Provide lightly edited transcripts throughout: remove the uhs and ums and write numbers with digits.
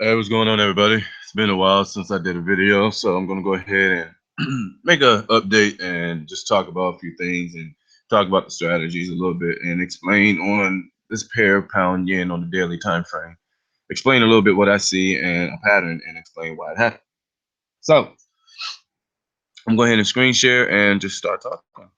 Hey, what's going on, everybody? It's been a while since I did a video, so I'm gonna go ahead and make a update and just talk about a few things and talk about the strategies a little bit and explain on this pair of pound yen on the daily time frame. Explain a little bit what I see and a pattern and explain why it happened. So I'm going ahead and screen share and just start talking.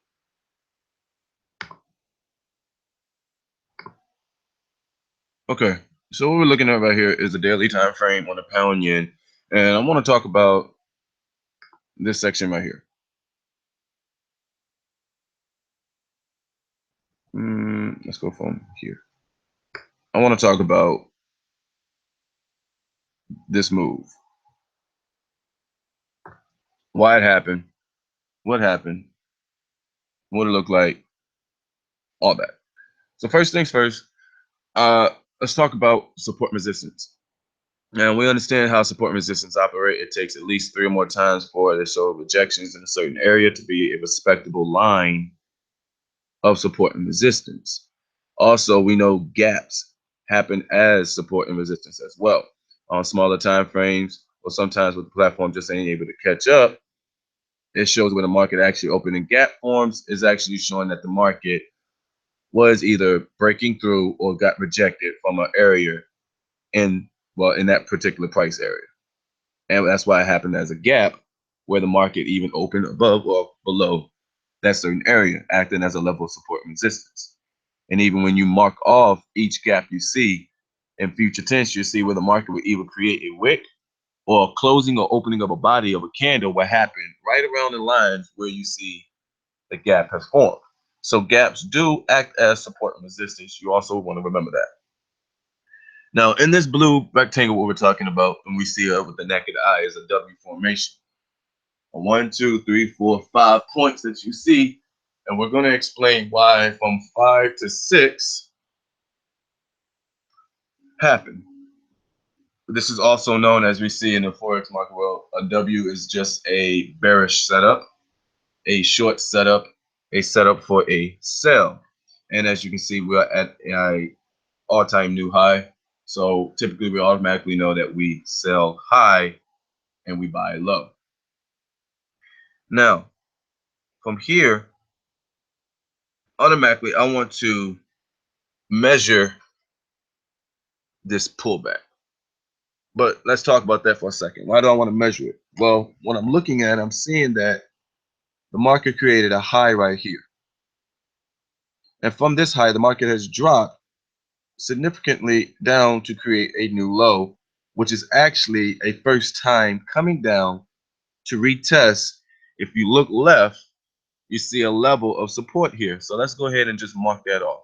Okay, so what we're looking at right here is the daily time frame on the pound yen, and I want to talk about this section right here. Let's go from here. I want to talk about this move, why it happened, what it looked like, all that. So first things first, uh, let's talk about support and resistance. Now we understand how support and resistance operate. It takes at least 3 or more times for the show rejections in a certain area to be a respectable line of support and resistance. Also, we know gaps happen as support and resistance as well. On smaller time frames, or sometimes with the platform just ain't able to catch up, it shows when the market actually opened in gap forms is actually showing that the market was either breaking through or got rejected from an area in in that particular price area. And that's why it happened as a gap where the market even opened above or below that certain area, acting as a level of support and resistance. And even when you mark off each gap you see in future tense, you see where the market will either create a wick or closing or opening of a body of a candle what happened right around the lines where you see the gap has formed. So gaps do act as support and resistance. You also want to remember that. Now, in this blue rectangle, what we're talking about, when we see it with the naked eye, is a W formation. A 1, 2, 3, 4, 5 points that you see, and we're going to explain why from 5 to 6 happened. This is also known, as we see in the Forex market world, a W is just a bearish setup, a short setup, a setup for a sell. And as you can see, we're at a all-time new high. So typically we automatically know that we sell high and we buy low. Now, from here, automatically I want to measure this pullback. But let's talk about that for a second. Why do I want to measure it? Well, when I'm looking at it, I'm seeing that the market created a high right here. And from this high, the market has dropped significantly down to create a new low, which is actually a first time coming down to retest. If you look left, you see a level of support here. So let's go ahead and just mark that off.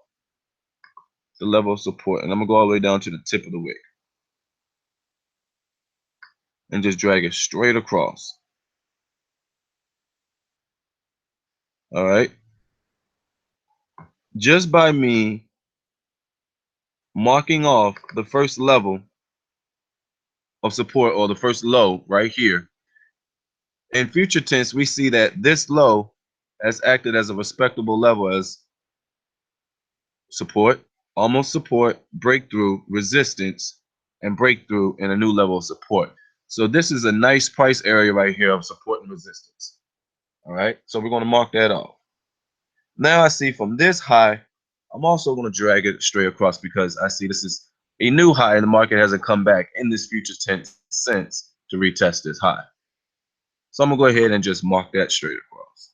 The level of support. And I'm going to go all the way down to the tip of the wick. And just drag it straight across. All right. Just by me marking off the first level of support or the first low right here, in future tense, we see that this low has acted as a respectable level as support, almost support, breakthrough, resistance, and breakthrough, and a new level of support. So this is a nice price area right here of support and resistance. All right, so we're going to mark that off. Now I see from this high, I'm also going to drag it straight across because I see this is a new high and the market hasn't come back in this future tense sense to retest this high. So I'm going to go ahead and just mark that straight across.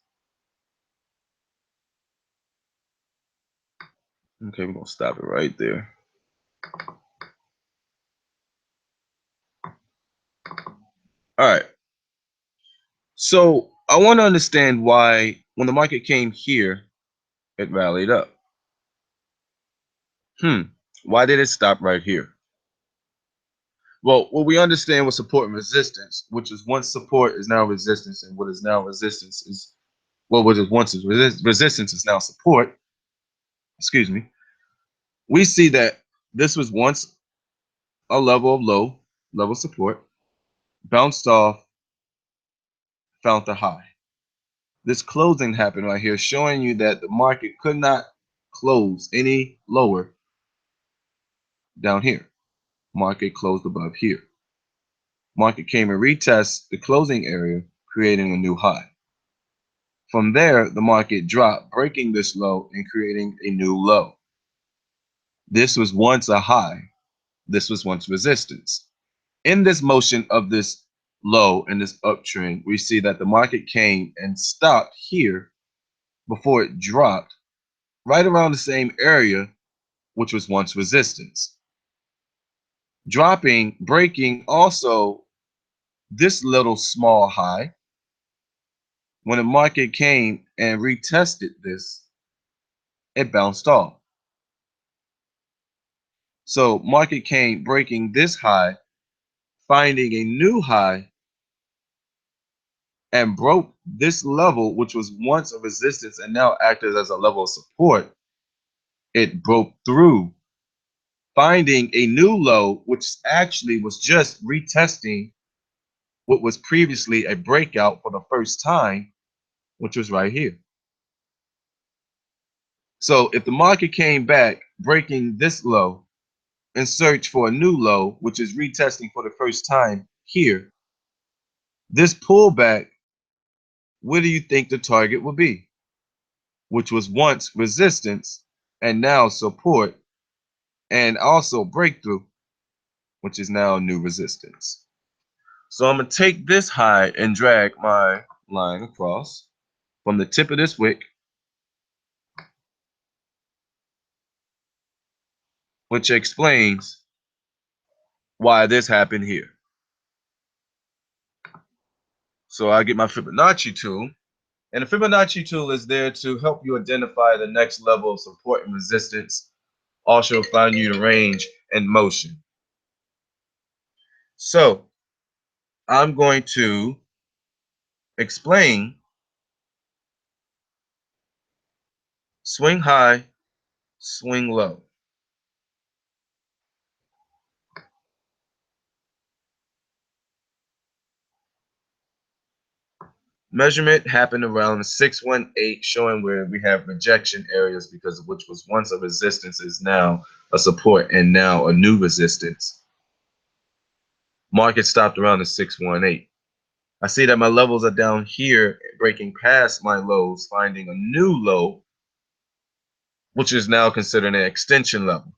Okay, we're going to stop it right there. All right. So I want to understand why when the market came here, it rallied up. Why did it stop right here? Well, what we understand with support and resistance, which is once support is now resistance, and what is now resistance is what was once is resistance is now support. Excuse me. We see that this was once a level of low level support, bounced off, found the high. This closing happened right here, showing you that the market could not close any lower down here. Market closed above here. Market came and retested the closing area, creating a new high. From there, the market dropped, breaking this low and creating a new low. This was once a high. This was once resistance. In this motion of this low and this uptrend, we see that the market came and stopped here before it dropped right around the same area, which was once resistance. Dropping, breaking also this little small high. When the market came and retested this, it bounced off. So market came breaking this high, finding a new high, and broke this level, which was once a resistance and now acted as a level of support. It broke through, finding a new low, which actually was just retesting what was previously a breakout for the first time, which was right here. So if the market came back breaking this low and search for a new low, which is retesting for the first time here, this pullback, where do you think the target will be? Which was once resistance and now support, and also breakthrough, which is now new resistance. So I'm going to take this high and drag my line across from the tip of this wick, which explains why this happened here. So I get my Fibonacci tool, and the Fibonacci tool is there to help you identify the next level of support and resistance, also find you the range and motion. So I'm going to explain swing high, swing low. Measurement happened around 618, showing where we have rejection areas because of which was once a resistance is now a support and now a new resistance. Market stopped around the 618. I see that my levels are down here, breaking past my lows, finding a new low, which is now considered an extension level.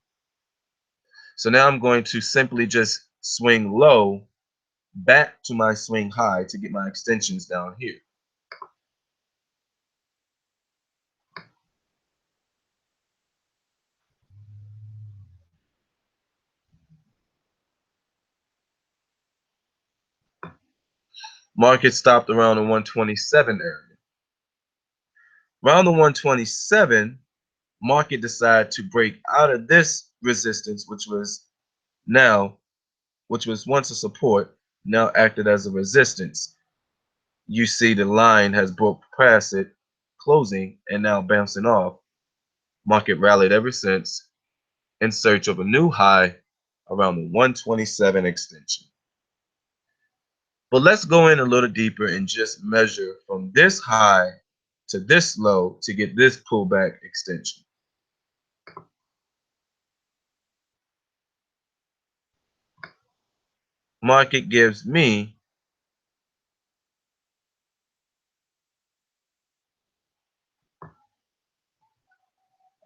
So now I'm going to simply just swing low back to my swing high to get my extensions down here. Market stopped around the 127 area. Around the 127, market decided to break out of this resistance, which was once a support, now acted as a resistance. You see the line has broke past it, closing, and now bouncing off. Market rallied ever since in search of a new high around the 127 extension. But let's go in a little deeper and just measure from this high to this low to get this pullback extension. Market gives me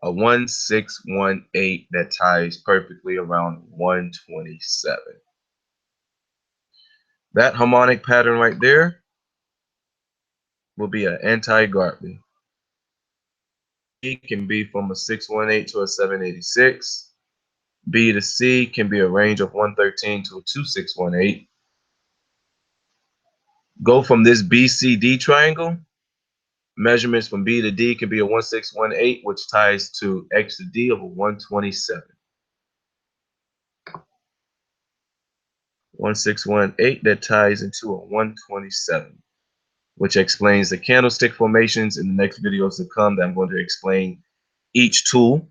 a 1618 that ties perfectly around 127. That harmonic pattern right there will be an anti-Gartley. B can be from a 618 to a 786. B to C can be a range of 113 to a 2618. Go from this BCD triangle. Measurements from B to D can be a 1618, which ties to X to D of a 127. 1618 that ties into a 127, which explains the candlestick formations in the next videos to come that I'm going to explain each tool.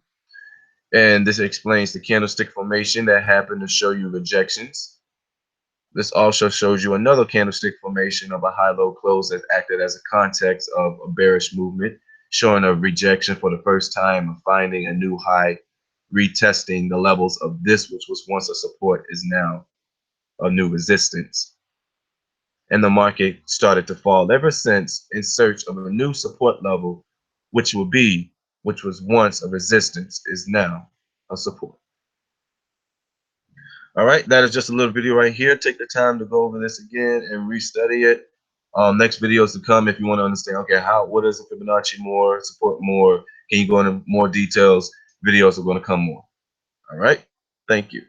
And this explains the candlestick formation that happened to show you rejections. This also shows you another candlestick formation of a high-low close that acted as a context of a bearish movement, showing a rejection for the first time and finding a new high, retesting the levels of this, which was once a support, is now a new resistance. And the market started to fall ever since in search of a new support level, which which was once a resistance, is now a support. All right, that is just a little video right here. Take the time to go over this again and restudy it. Next videos to come if you want to understand, okay, what is a Fibonacci more, support more, can you go into more details? Videos are going to come more. All right, thank you.